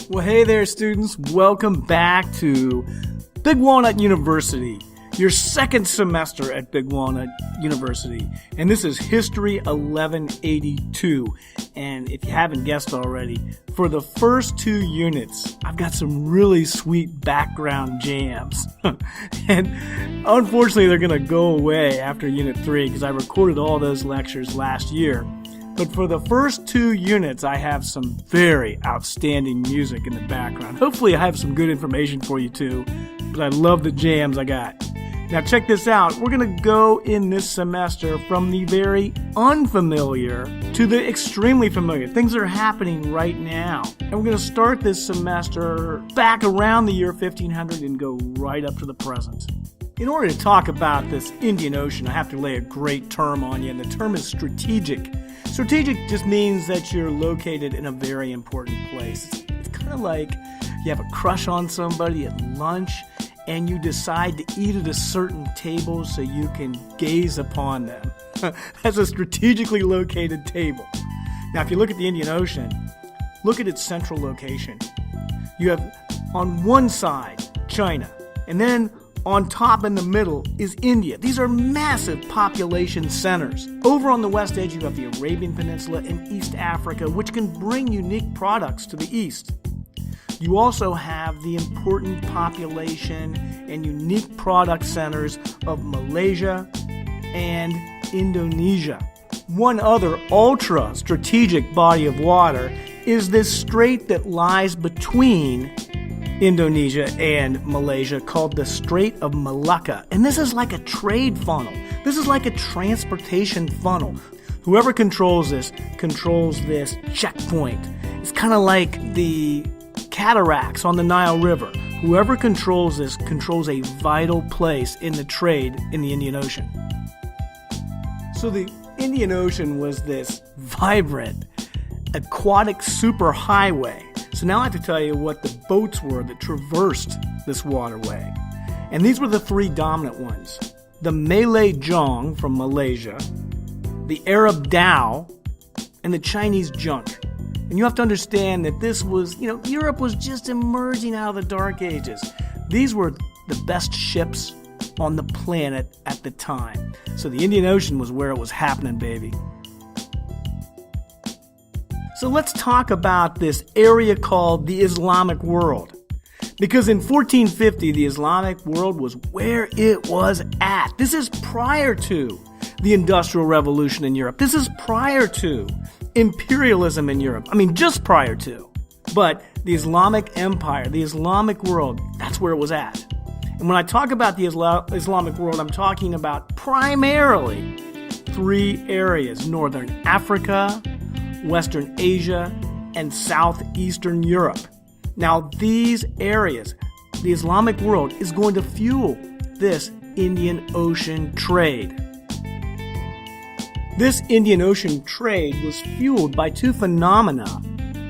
Well, hey there, students. Welcome back to Big Walnut University, your second semester at Big Walnut University. And this is History 1182. And if you haven't guessed already, for the first 2 units, I've got some really sweet background jams. And unfortunately, they're going to go away after Unit 3 because I recorded all those lectures last year. But for the first 2 units, I have some very outstanding music in the background. Hopefully I have some good information for you too, but I love the jams I got. Now check this out. We're going to go in this semester from the very unfamiliar to the extremely familiar. Things that are happening right now. And we're going to start this semester back around the year 1500 and go right up to the present. In order to talk about this Indian Ocean, I have to lay a great term on you, and the term is strategic. Strategic just means that you're located in a very important place. It's kind of like you have a crush on somebody at lunch and you decide to eat at a certain table so you can gaze upon them. That's a strategically located table. Now, if you look at the Indian Ocean, look at its central location. You have on one side China, and then on top in the middle is India. These are massive population centers. Over on the west edge, you have the Arabian Peninsula and East Africa, which can bring unique products to the east. You also have the important population and unique product centers of Malaysia and Indonesia. One other ultra-strategic body of water is this strait that lies between Indonesia and Malaysia called the Strait of Malacca. And this is like a trade funnel. This is like a transportation funnel. Whoever controls this checkpoint. It's kind of like the cataracts on the Nile River. Whoever controls this controls a vital place in the trade in the Indian Ocean. So the Indian Ocean was this vibrant, aquatic superhighway. So now I have to tell you what the boats were that traversed this waterway. And these were the 3 dominant ones. The Malay Jong from Malaysia, the Arab Dhow, and the Chinese Junk. And you have to understand that this was, Europe was just emerging out of the Dark Ages. These were the best ships on the planet at the time. So the Indian Ocean was where it was happening, baby. So let's talk about this area called the Islamic world. Because in 1450, the Islamic world was where it was at. This is prior to the Industrial Revolution in Europe. This is prior to imperialism in Europe. Just prior to. But the Islamic Empire, the Islamic world, that's where it was at. And when I talk about the Islamic world, I'm talking about primarily 3 areas: Northern Africa, Western Asia, and Southeastern Europe. Now, these areas, the Islamic world, is going to fuel this Indian Ocean trade. This Indian Ocean trade was fueled by 2 phenomena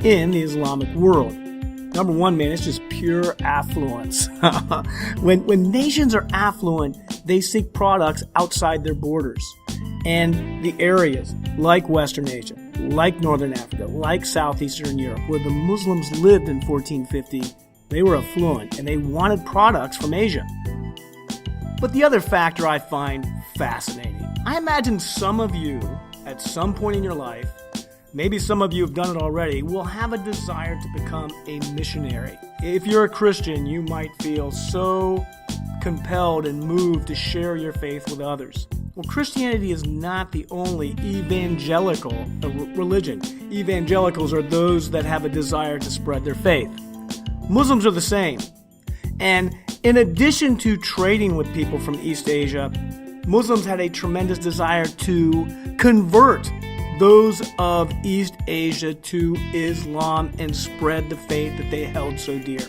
in the Islamic world. Number 1, man, it's just pure affluence. When nations are affluent, they seek products outside their borders. And the areas like Western Asia, like Northern Africa, like Southeastern Europe, where the Muslims lived in 1450, they were affluent and they wanted products from Asia. But the other factor I find fascinating, I imagine some of you at some point in your life, maybe some of you have done it already, will have a desire to become a missionary. If you're a Christian, you might feel so compelled and moved to share your faith with others. Well, Christianity is not the only evangelical religion. Evangelicals are those that have a desire to spread their faith. Muslims are the same. And in addition to trading with people from East Asia, Muslims had a tremendous desire to convert those of East Asia to Islam and spread the faith that they held so dear.